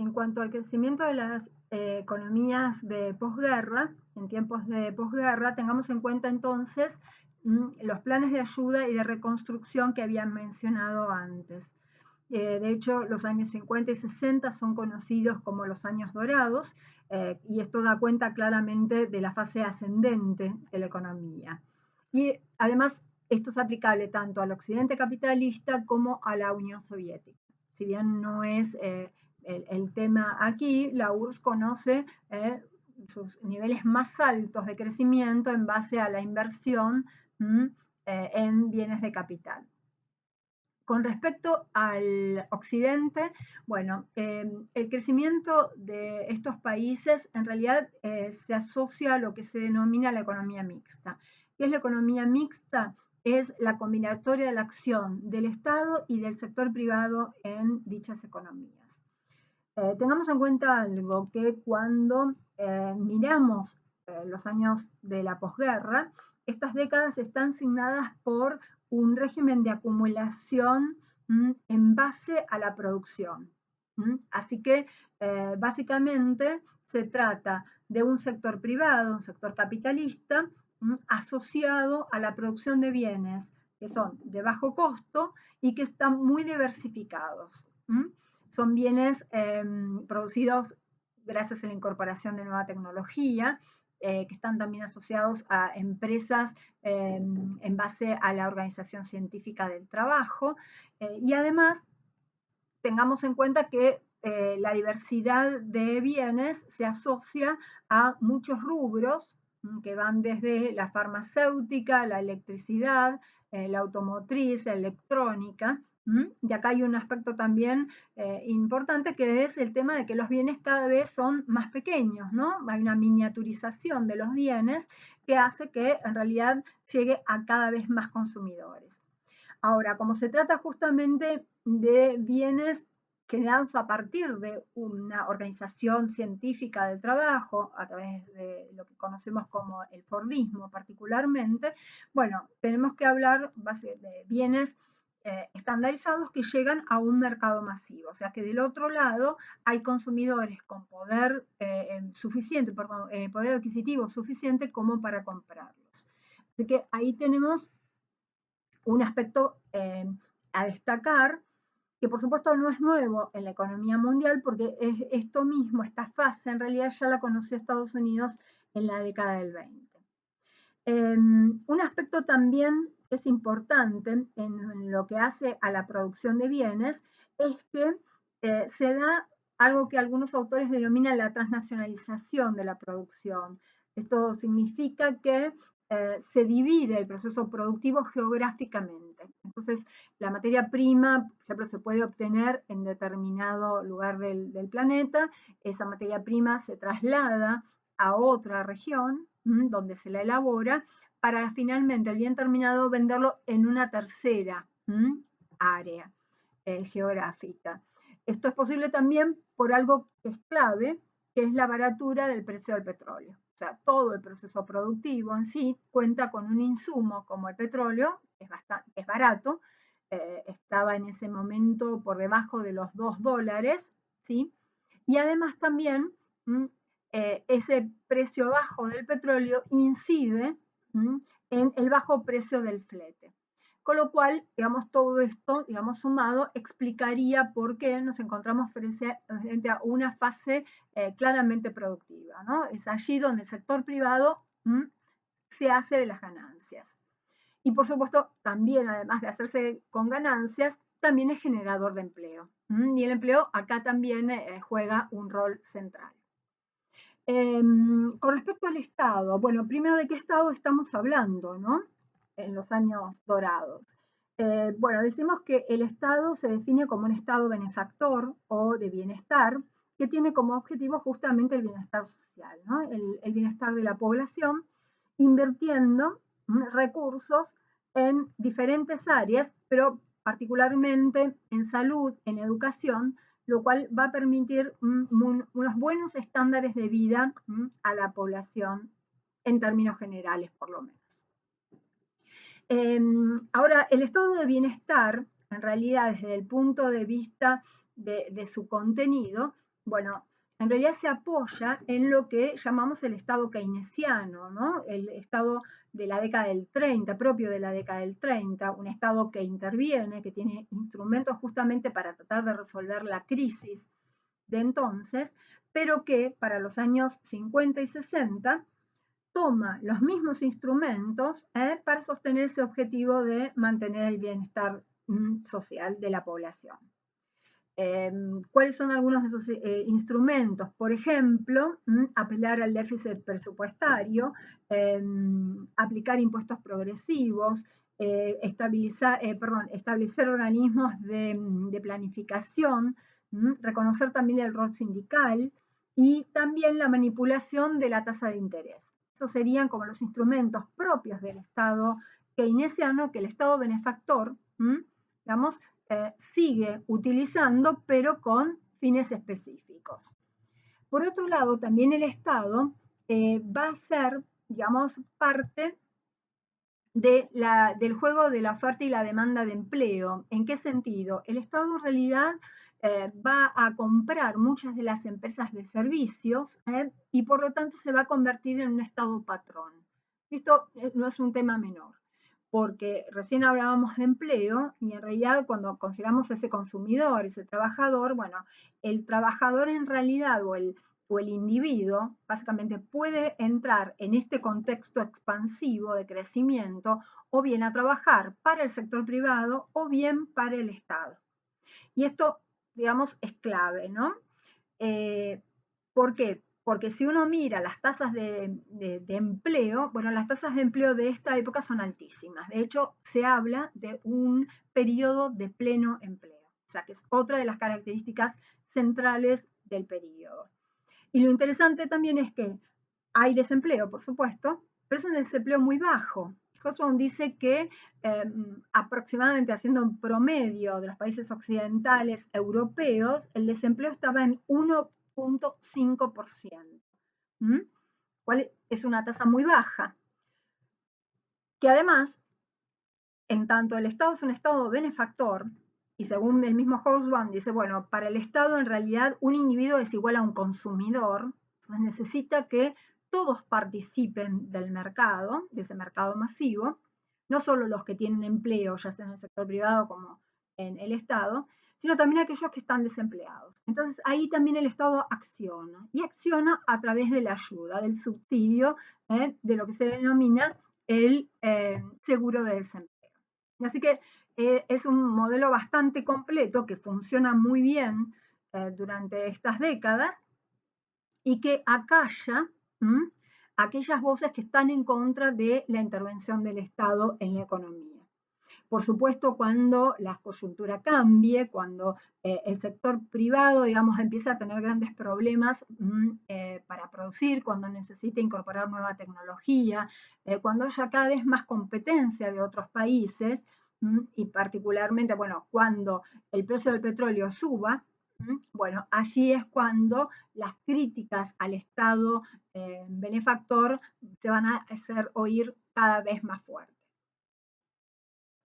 en cuanto al crecimiento de las economías de posguerra, en tiempos de posguerra, tengamos en cuenta entonces los planes de ayuda y de reconstrucción que habían mencionado antes. De hecho, los años 50 y 60 son conocidos como los años dorados, y esto da cuenta claramente de la fase ascendente de la economía. Y además, esto es aplicable tanto al occidente capitalista como a la Unión Soviética. Si bien no es el tema aquí, la URSS conoce sus niveles más altos de crecimiento en base a la inversión en bienes de capital. Con respecto al occidente, bueno, el crecimiento de estos países en realidad se asocia a lo que se denomina la economía mixta. ¿Qué es la economía mixta? Es la combinatoria de la acción del Estado y del sector privado en dichas economías. Tengamos en cuenta algo, que cuando miramos los años de la posguerra, estas décadas están signadas por un régimen de acumulación en base a la producción. Así que básicamente se trata de un sector privado, un sector capitalista, asociado a la producción de bienes que son de bajo costo y que están muy diversificados. Son bienes producidos gracias a la incorporación de nueva tecnología, que están también asociados a empresas en base a la organización científica del trabajo. Y además, tengamos en cuenta que la diversidad de bienes se asocia a muchos rubros que van desde la farmacéutica, la electricidad, la automotriz, la electrónica. Y acá hay un aspecto también importante, que es el tema de que los bienes cada vez son más pequeños, ¿no? Hay una miniaturización de los bienes que hace que en realidad llegue a cada vez más consumidores. Ahora, como se trata justamente de bienes generados a partir de una organización científica del trabajo, a través de lo que conocemos como el Fordismo particularmente, bueno, tenemos que hablar de bienes estandarizados que llegan a un mercado masivo. O sea que del otro lado hay consumidores con poder suficiente, poder adquisitivo suficiente como para comprarlos. Así que ahí tenemos un aspecto a destacar, que por supuesto no es nuevo en la economía mundial, porque esto mismo, esta fase, en realidad ya la conoció Estados Unidos en la década del 20. Un aspecto también que es importante en lo que hace a la producción de bienes es que se da algo que algunos autores denominan la transnacionalización de la producción. Esto significa que se divide el proceso productivo geográficamente. Entonces, la materia prima, por ejemplo, se puede obtener en determinado lugar del planeta, esa materia prima se traslada a otra región donde se la elabora para finalmente el bien terminado venderlo en una tercera área geográfica. Esto es posible también por algo que es clave, que es la baratura del precio del petróleo. O sea, todo el proceso productivo en sí cuenta con un insumo como el petróleo, que es barato, estaba en ese momento por debajo de los $2, ¿sí? Y además también ese precio bajo del petróleo incide en el bajo precio del flete. Con lo cual, digamos, todo esto, digamos, sumado, explicaría por qué nos encontramos frente a una fase claramente productiva, ¿no? Es allí donde el sector privado se hace de las ganancias. Y por supuesto, también, además de hacerse con ganancias, también es generador de empleo. Y el empleo acá también juega un rol central. Con respecto al Estado, bueno, primero, ¿de qué Estado estamos hablando, no? En los años dorados. Bueno, decimos que el Estado se define como un Estado benefactor o de bienestar, que tiene como objetivo justamente el bienestar social, ¿no? El bienestar de la población, invirtiendo recursos en diferentes áreas, pero particularmente en salud, en educación, lo cual va a permitir unos buenos estándares de vida a la población en términos generales, por lo menos. Ahora, el estado de bienestar, en realidad, desde el punto de vista de su contenido, Bueno, en realidad se apoya en lo que llamamos el Estado keynesiano, ¿no? El Estado de la década del 30, propio de la década del 30, un Estado que interviene, que tiene instrumentos justamente para tratar de resolver la crisis de entonces, pero que para los años 50 y 60 toma los mismos instrumentos para sostener ese objetivo de mantener el bienestar social de la población. ¿Cuáles son algunos de esos instrumentos? Por ejemplo, apelar al déficit presupuestario, aplicar impuestos progresivos, establecer organismos de planificación, reconocer también el rol sindical y también la manipulación de la tasa de interés. Esos serían como los instrumentos propios del Estado keynesiano que el Estado benefactor, digamos, sigue utilizando, pero con fines específicos. Por otro lado, también el Estado va a ser, digamos, parte del juego de la oferta y la demanda de empleo. ¿En qué sentido? El Estado en realidad va a comprar muchas de las empresas de servicios y por lo tanto se va a convertir en un Estado patrón. Esto no es un tema menor, porque recién hablábamos de empleo y en realidad cuando consideramos ese consumidor, ese trabajador, bueno, el trabajador en realidad o el individuo básicamente puede entrar en este contexto expansivo de crecimiento o bien a trabajar para el sector privado o bien para el Estado. Y esto, digamos, es clave, ¿no? ¿Por qué? Porque si uno mira las tasas de empleo, bueno, las tasas de empleo de esta época son altísimas. De hecho, se habla de un periodo de pleno empleo, o sea, que es otra de las características centrales del periodo. Y lo interesante también es que hay desempleo, por supuesto, pero es un desempleo muy bajo. Hobsbawm dice que aproximadamente haciendo un promedio de los países occidentales europeos, el desempleo estaba en 1.5%, cual es una tasa muy baja, que además, en tanto el Estado es un Estado benefactor, y según el mismo Hobsbawm dice, bueno, para el Estado en realidad un individuo es igual a un consumidor, entonces necesita que todos participen del mercado, de ese mercado masivo, no solo los que tienen empleo, ya sea en el sector privado como en el Estado, sino también aquellos que están desempleados. Entonces ahí también el Estado acciona, y acciona a través de la ayuda, del subsidio, de lo que se denomina el seguro de desempleo. Así que es un modelo bastante completo que funciona muy bien durante estas décadas y que acalla aquellas voces que están en contra de la intervención del Estado en la economía. Por supuesto, cuando la coyuntura cambie, cuando el sector privado, digamos, empieza a tener grandes problemas para producir, cuando necesite incorporar nueva tecnología, cuando haya cada vez más competencia de otros países, y particularmente, bueno, cuando el precio del petróleo suba, bueno, allí es cuando las críticas al Estado benefactor se van a hacer oír cada vez más fuertes.